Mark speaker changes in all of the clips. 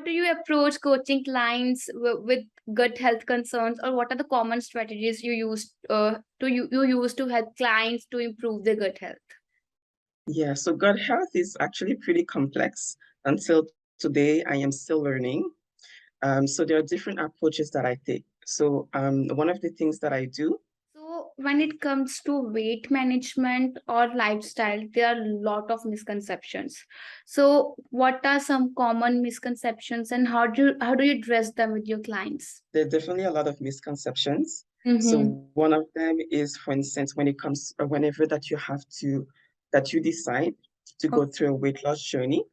Speaker 1: do you approach coaching clients with gut health concerns, or what are the common strategies you use to help clients to improve their gut health?
Speaker 2: Yeah, so gut health is actually pretty complex. Until today, I am still learning. So there are different approaches that I take. So one of the things that I do.
Speaker 1: So when it comes to weight management or lifestyle, there are a lot of misconceptions. So what are some common misconceptions, and how do you address them with your clients?
Speaker 2: There are definitely a lot of misconceptions.
Speaker 1: Mm-hmm.
Speaker 2: So one of them is, for instance, when it comes, whenever that you decide to go through a weight loss journey,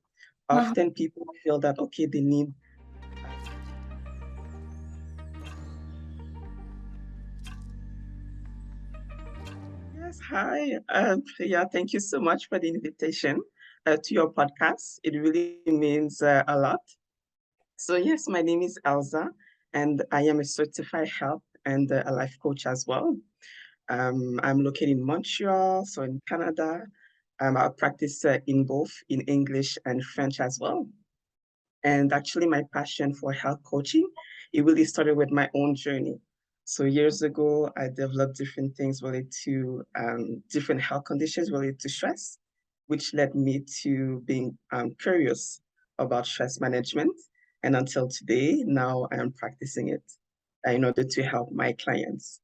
Speaker 2: often people feel that, okay, they need. Yes, hi. Yeah, thank you so much for the invitation to your podcast. It really means a lot. So yes, my name is Elza, and I am a certified health and a life coach as well. I'm located in Montreal, so in Canada. I practice in both in English and French as well. And actually, my passion for health coaching, it really started with my own journey. So years ago, I developed different things related to different health conditions related to stress, which led me to being curious about stress management. And until today, now I am practicing it in order to help my clients.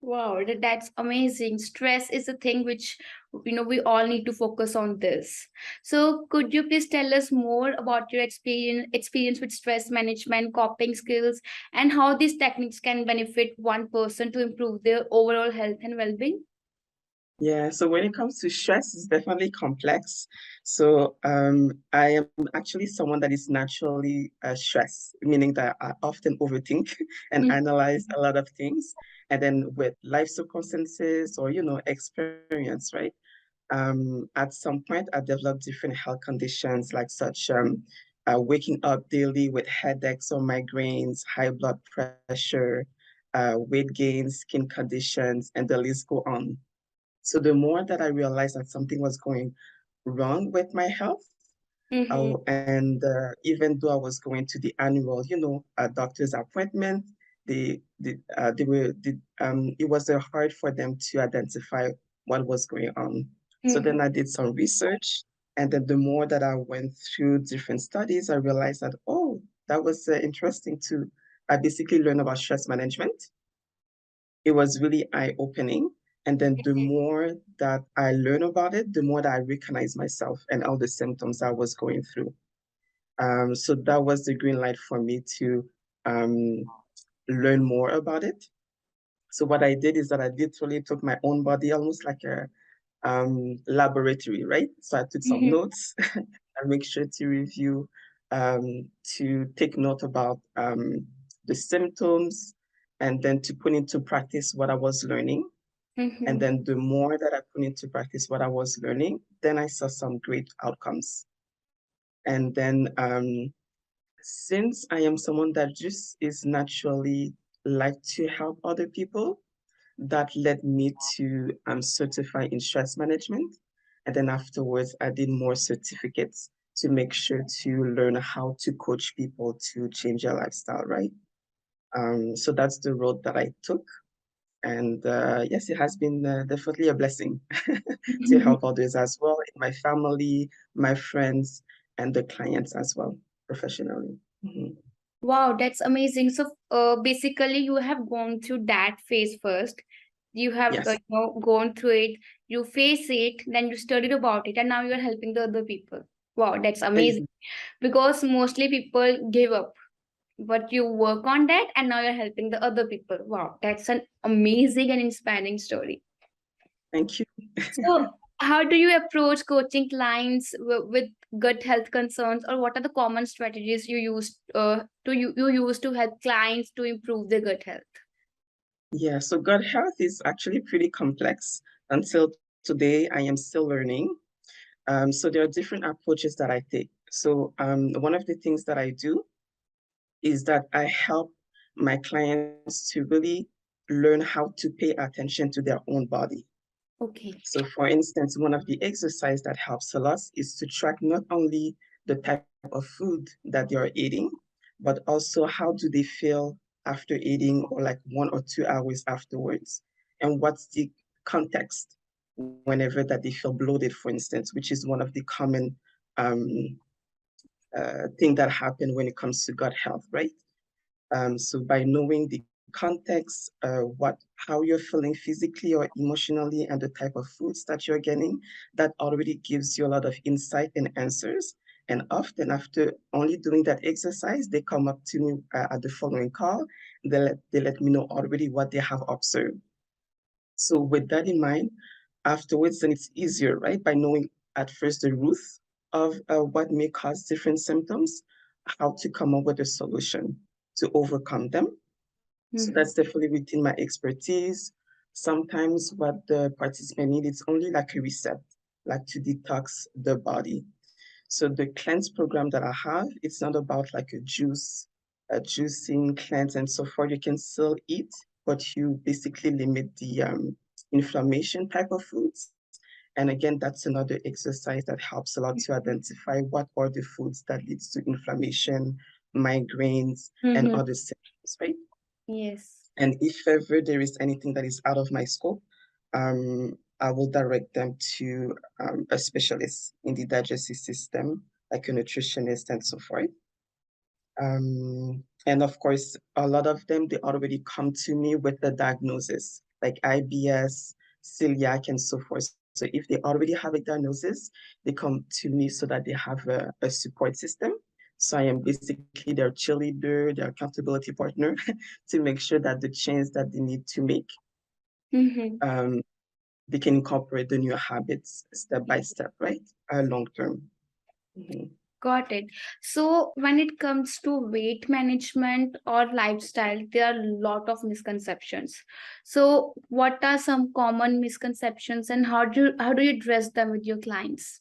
Speaker 1: Wow, that's amazing. Stress is a thing which we all need to focus on this. So could you please tell us more about your experience with stress management, coping skills, and how these techniques can benefit one person to improve their overall health and well-being?
Speaker 2: Yeah, so when it comes to stress, it's definitely complex. So I am actually someone that is naturally stressed, meaning that I often overthink and
Speaker 1: Mm.
Speaker 2: analyze a lot of things. And then with life circumstances or, experience, right? At some point, I developed different health conditions like such waking up daily with headaches or migraines, high blood pressure, weight gain, skin conditions, and the list go on. So the more that I realized that something was going wrong with my health,
Speaker 1: Mm-hmm.
Speaker 2: and even though I was going to the annual, doctor's appointment, it was hard for them to identify what was going on. So
Speaker 1: Mm-hmm.
Speaker 2: then I did some research, and then the more that I went through different studies, I realized that, oh, that was interesting too. I basically learned about stress management. It was really eye-opening. And then the more that I learn about it, the more that I recognize myself and all the symptoms I was going through. So that was the green light for me to um, learn more about it. So what I did is that I literally took my own body, almost like a laboratory, right? So I took some
Speaker 1: Mm-hmm.
Speaker 2: notes and make sure to review, to take note about the symptoms, and then to put into practice what I was learning. And
Speaker 1: Mm-hmm.
Speaker 2: then the more that I put into practice what I was learning, then I saw some great outcomes. And then since I am someone that just is naturally like to help other people, that led me to certify in stress management. And then afterwards, I did more certificates to make sure to learn how to coach people to change their lifestyle, right? So that's the road that I took. And yes, it has been definitely a blessing to help others as well, in my family, my friends, and the clients as well, professionally. Mhm.
Speaker 1: Wow, that's amazing. So, basically, you have gone through that phase first. You have,
Speaker 2: Yes,
Speaker 1: gone through it. You face it, then you studied about it, and now you're helping the other people. Wow, that's amazing.
Speaker 2: ex-
Speaker 1: Because mostly people give up, but you work on that, and now you're helping the other people. Wow, that's an amazing and inspiring story.
Speaker 2: thank you.
Speaker 1: So, how do you approach coaching clients with gut health concerns, or what are the common strategies you use to help clients to improve their gut health?
Speaker 2: Yeah, so gut health is actually pretty complex. Until today, I am still learning. So there are different approaches that I take. So one of the things that I do is that I help my clients to really learn how to pay attention to their own body.
Speaker 1: Okay.
Speaker 2: So for instance, one of the exercises that helps a lot is to track not only the type of food that they are eating, but also how do they feel after eating or like 1 or 2 hours afterwards, and what's the context whenever that they feel bloated, for instance, which is one of the common um, thing that happen when it comes to gut health, right? So by knowing the context, how you're feeling physically or emotionally, and the type of foods that you're getting, that already gives you a lot of insight and answers. And often after only doing that exercise, they come up to me at the following call. They let me know already what they have observed. So with that in mind, afterwards, then it's easier, right? By knowing at first the root of what may cause different symptoms, how to come up with a solution to overcome them. So
Speaker 1: Mm-hmm.
Speaker 2: that's definitely within my expertise. Sometimes what the participant need is only like a reset, like to detox the body. So the cleanse program that I have, it's not about like a juicing cleanse and so forth. You can still eat, but you basically limit the inflammation type of foods. And again, that's another exercise that helps a lot to identify what are the foods that leads to inflammation, migraines, and
Speaker 1: Mm-hmm.
Speaker 2: other symptoms, right?
Speaker 1: Yes.
Speaker 2: And if ever there is anything that is out of my scope, I will direct them to a specialist in the digestive system, like a nutritionist and so forth. And of course, a lot of them, they already come to me with the diagnosis, like IBS, celiac, and so forth. So if they already have a diagnosis, they come to me so that they have a support system. So I am basically their cheerleader, their accountability partner to make sure that the change that they need to make,
Speaker 1: Mm-hmm.
Speaker 2: um, they can incorporate the new habits step by step, right? Long term. Mhm.
Speaker 1: Got it. So when it comes to weight management or lifestyle, there are a lot of misconceptions. So what are some common misconceptions and how do you address them with your clients?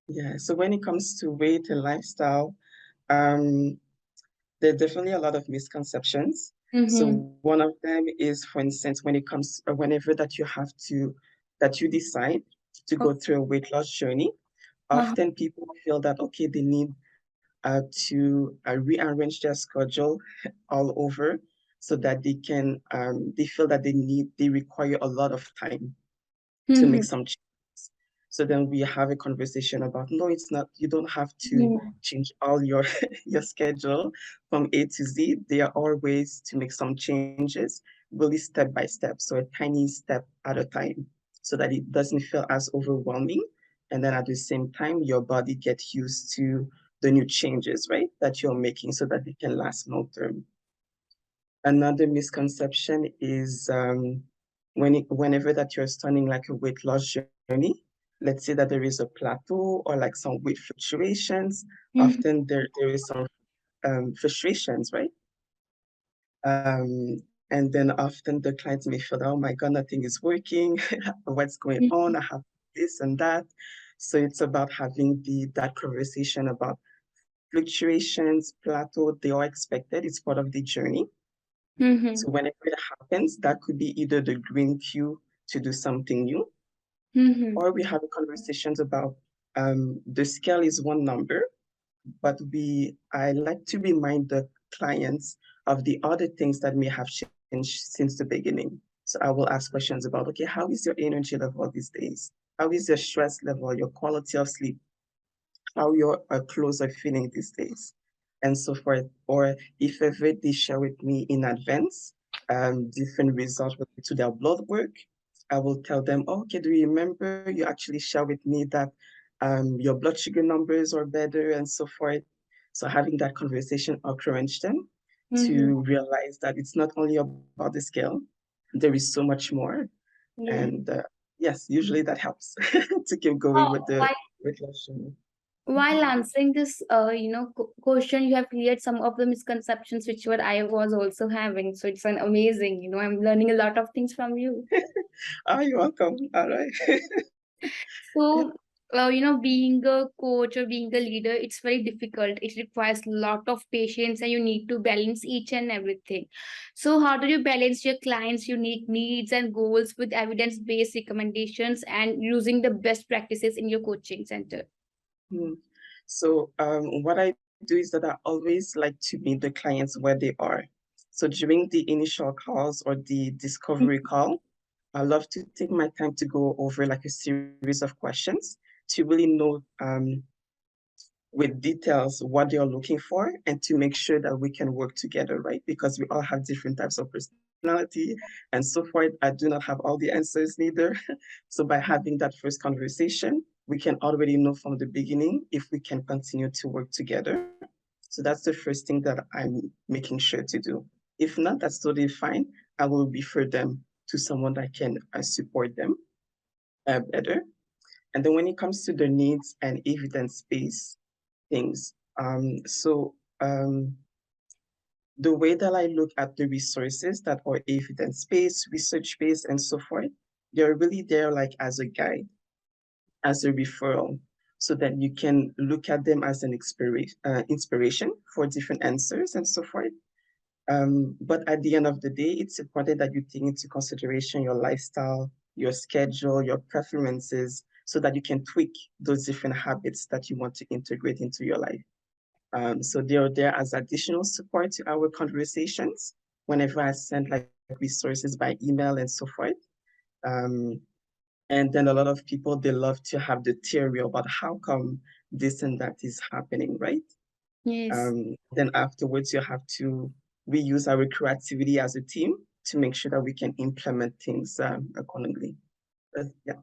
Speaker 2: Yeah, so when it comes to weight and lifestyle, um, there are definitely a lot of misconceptions. So
Speaker 1: Mm-hmm.
Speaker 2: one of them is, for instance, when it comes, whenever that you decide to go through a weight loss journey,
Speaker 1: Uh-huh.
Speaker 2: often people feel that, okay, they need to rearrange their schedule all over so that they feel that they require a lot of time to make
Speaker 1: Mm-hmm.
Speaker 2: some changes. So then we have a conversation about, no, it's not, you don't have to change all your your schedule from A to Z. There are ways to make some changes, really step by step. So a tiny step at a time so that it doesn't feel as overwhelming. And then at the same time, your body gets used to the new changes, right, that you're making so that they can last long term. Another misconception is whenever that you're starting like a weight loss journey, let's say that there is a plateau or like some weight fluctuations,
Speaker 1: Mm-hmm.
Speaker 2: often there is some frustrations, right? And then often the clients may feel, oh my God, nothing is working. What's going on? I have this and that. So it's about having that conversation about fluctuations, plateau, they are expected. It's part of the journey.
Speaker 1: Mm-hmm.
Speaker 2: So whenever it happens, that could be either the green cue to do something new,
Speaker 1: Mm-hmm.
Speaker 2: or we have conversations about the scale is one number, but I like to remind the clients of the other things that may have changed since the beginning. So I will ask questions about, okay, how is your energy level these days? How is your stress level, your quality of sleep? How your clothes are feeling these days, and so forth. Or if ever they share with me in advance different results related to their blood work, I will tell them, oh, okay, do you remember you actually share with me that your blood sugar numbers are better and so forth. So having that conversation encourage them
Speaker 1: Mm-hmm.
Speaker 2: to realize that it's not only about the scale, there is so much more.
Speaker 1: Yeah.
Speaker 2: And yes, usually that helps to keep going
Speaker 1: Oh,
Speaker 2: with the weight loss journey.
Speaker 1: while answering this, question, you have cleared some of the misconceptions which what I was also having. So it's an amazing. I'm learning a lot of things from you.
Speaker 2: Oh, you're welcome. All right.
Speaker 1: So, being a coach or being a leader, it's very difficult. It requires a lot of patience, and you need to balance each and everything. So, how do you balance your clients' unique needs and goals with evidence-based recommendations and using the best practices in your coaching center?
Speaker 2: Hmm. So what I do is that I always like to meet the clients where they are. So during the initial calls or the discovery call, I love to take my time to go over like a series of questions to really know with details what they are looking for and to make sure that we can work together, right? Because we all have different types of personality and so forth. I do not have all the answers neither. So by having that first conversation, we can already know from the beginning if we can continue to work together. So that's the first thing that I'm making sure to do. If not, that's totally fine. I will refer them to someone that can support them better. And then when it comes to the needs and evidence-based things, the way that I look at the resources that are evidence-based, research-based, and so forth, they're really there like as a guide, as a referral, so that you can look at them as an inspiration for different answers and so forth. But at the end of the day, it's important that you take into consideration your lifestyle, your schedule, your preferences, so that you can tweak those different habits that you want to integrate into your life. So they're there as additional support to our conversations whenever I send like resources by email and so forth. Um, and then a lot of people, they love to have the theory about how come this and that is happening, right?
Speaker 1: Yes.
Speaker 2: Then afterwards, you have to reuse our creativity as a team to make sure that we can implement things accordingly. Yeah.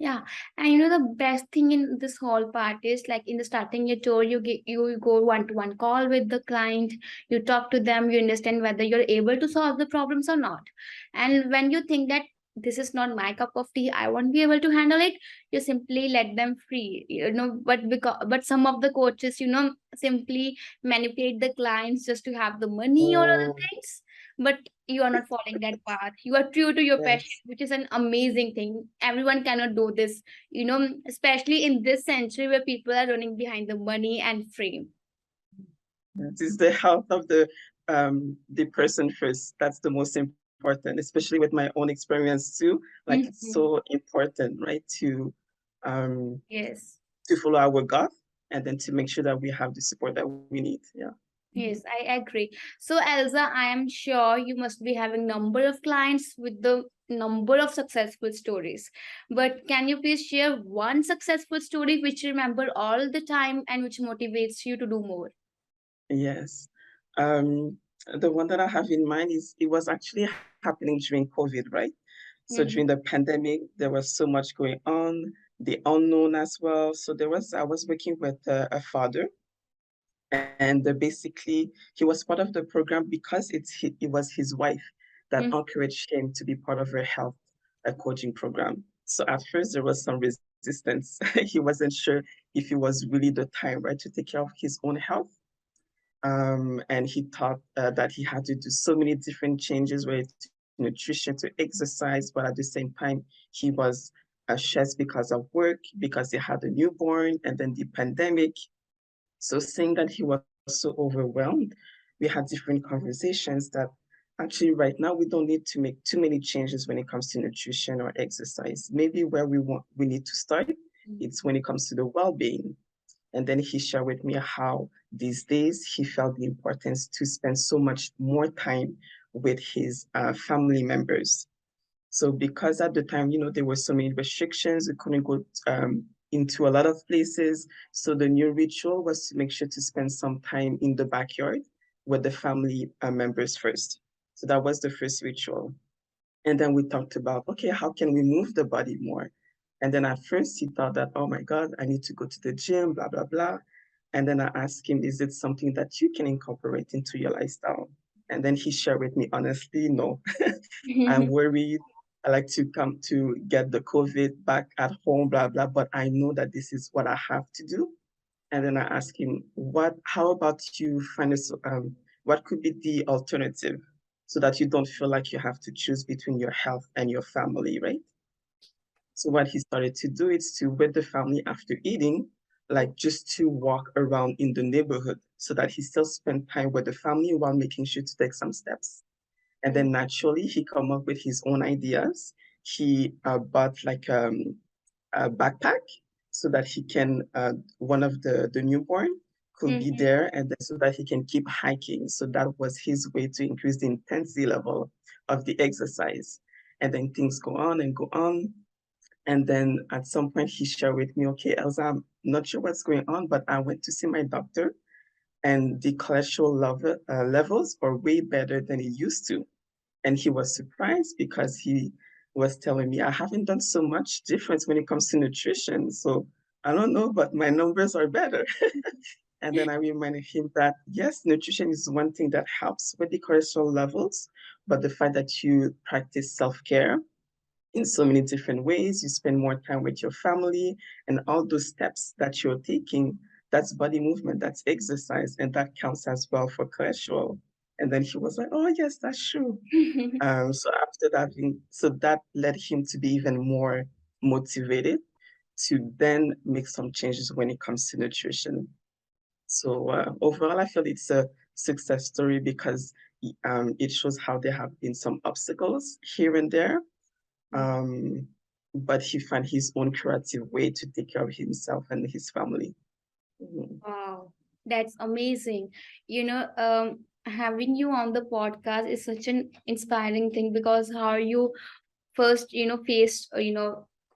Speaker 1: Yeah, and the best thing in this whole part is like in the starting your tour, you go one-to-one call with the client, you talk to them, you understand whether you're able to solve the problems or not. And when you think that this is not my cup of tea, I won't be able to handle it, you simply let them free. But some of the coaches, simply manipulate the clients just to have the money or other
Speaker 2: Oh,
Speaker 1: things. But you are not following that path. You are true to your passion,
Speaker 2: yes.
Speaker 1: which is an amazing thing. Everyone cannot do this, especially in this century where people are running behind the money and fame.
Speaker 2: It is the health of the person first. That's the most important, especially with my own experience too. Like it's so
Speaker 1: Mhm.
Speaker 2: important, right? Um
Speaker 1: Yes.
Speaker 2: to follow our gut and then to make sure that we have the support that we need. Yeah.
Speaker 1: Yes, I agree. So, Elza, I am sure you must be having number of clients with the number of successful stories. But can you please share one successful story which you remember all the time and which motivates you to do more?
Speaker 2: Yes. Um, the one that I have in mind is it was actually happening during COVID, right? So during the
Speaker 1: Mhm.
Speaker 2: pandemic, there was so much going on, the unknown as well. So I was working with a father, and basically he was part of the program because it was his wife that
Speaker 1: Mhm.
Speaker 2: encouraged him to be part of her health coaching program. So at first there was some resistance. He wasn't sure if it was really the time, right, to take care of his own health. And he thought that he had to do so many different changes related to nutrition, to exercise, but at the same time, he was stressed because of work, because he had a newborn, and then the pandemic. So seeing that he was so overwhelmed, we had different conversations that actually right now we don't need to make too many changes when it comes to nutrition or exercise. Maybe where we need to start, it's when it comes to the well-being. And then he shared with me how these days he felt the importance to spend so much more time with his family members. So because at the time, there were so many restrictions, we couldn't go into a lot of places. So the new ritual was to make sure to spend some time in the backyard with the family members first. So that was the first ritual. And then we talked about, okay, how can we move the body more? And then at first he thought that, oh my God, I need to go to the gym, blah, blah, blah. And then I asked him, is it something that you can incorporate into your lifestyle? And then he shared with me, honestly, no. I'm worried. I like to come to get the COVID back at home, blah, blah, but I know that this is what I have to do. And then I asked him, how about you find what could be the alternative so that you don't feel like you have to choose between your health and your family, right? So what he started to do is to, with the family after eating, like just to walk around in the neighborhood so that he still spent time with the family while making sure to take some steps. And then naturally he come up with his own ideas. He bought like a backpack so that he can, one of the newborn could be
Speaker 1: Mhm.
Speaker 2: there, and then so that he can keep hiking. So that was his way to increase the intensity level of the exercise. And then things go on and go on. And then at some point he shared with me, okay, Elsa, I'm not sure what's going on, but I went to see my doctor and the cholesterol levels are way better than it used to. And he was surprised because he was telling me, I haven't done so much difference when it comes to nutrition. So I don't know, but my numbers are better. And then I reminded him that yes, nutrition is one thing that helps with the cholesterol levels, but the fact that you practice self-care in so many different ways, you spend more time with your family, and all those steps that you're taking, that's body movement, that's exercise, and that counts as well for cholesterol. And then he was like, oh, yes, that's true. So after that, so that led him to be even more motivated to then make some changes when it comes to nutrition. So overall, I feel it's a success story because it shows how there have been some obstacles here and there, um, but he found his own creative way to take care of himself and his family. Mhm.
Speaker 1: Wow, that's amazing. Having you on the podcast is such an inspiring thing because how you first faced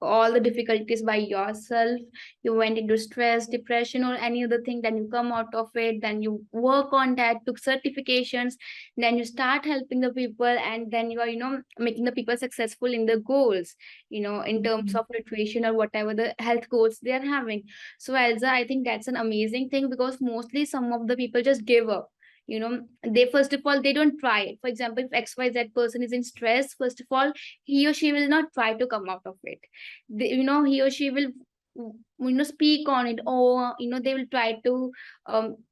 Speaker 1: all the difficulties by yourself. You went into stress, depression, or any other thing, then you come out of it, then you work on that, took certifications, then you start helping the people, and then you are making the people successful in their goals, in terms of nutrition or whatever the health goals they are having. So Elza, I think that's an amazing thing because mostly some of the people just give up. They first of all they don't try it. For example, if XYZ person is in stress, first of all he or she will not try to come out of it. He or she will speak on it, or they will try to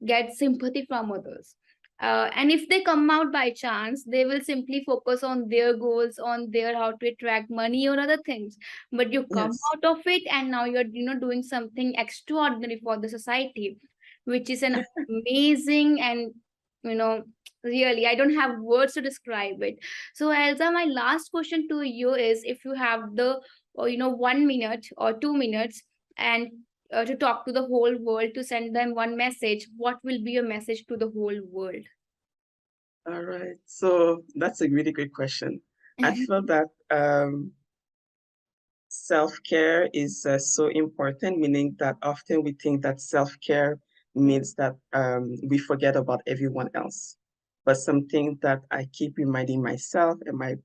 Speaker 1: get sympathy from others. And if they come out by chance, they will simply focus on their goals, on their how to attract money or other things. But you come
Speaker 2: Yes.
Speaker 1: out of it, and now you're doing something extraordinary for the society, which is an amazing and you know really, I don't have words to describe it. So, Elsa, my last question to you is if you have the, 1 minute or 2 minutes and to talk to the whole world, to send them one message, what will be your message to the whole world?
Speaker 2: All right. So that's a really great question. I feel that self-care is so important, meaning that often we think that self-care means that we forget about everyone else. But something that I keep reminding myself and my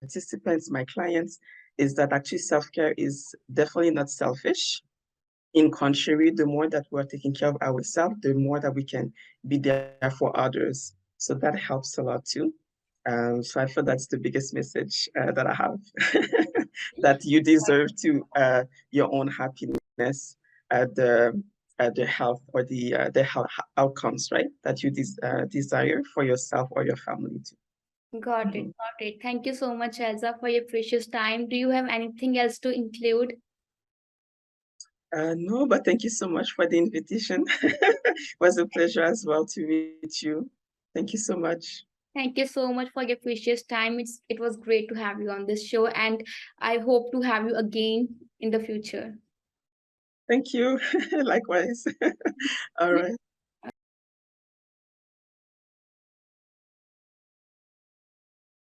Speaker 2: participants, my clients, is that actually self-care is definitely not selfish. In contrary, the more that we're taking care of ourselves, the more that we can be there for others. So that helps a lot too. So I feel that's the biggest message that I have, that you deserve to your own happiness, the health or the health outcomes, right? That you desire for yourself or your family too.
Speaker 1: Got it,
Speaker 2: Mhm.
Speaker 1: got it. Thank you so much, Elsa, for your precious time. Do you have anything else to include?
Speaker 2: No, but thank you so much for the invitation. It was a pleasure as well to meet you. Thank you so much.
Speaker 1: Thank you so much for your precious time. It was great to have you on this show, and I hope to have you again in the future.
Speaker 2: Thank you. Likewise. All right.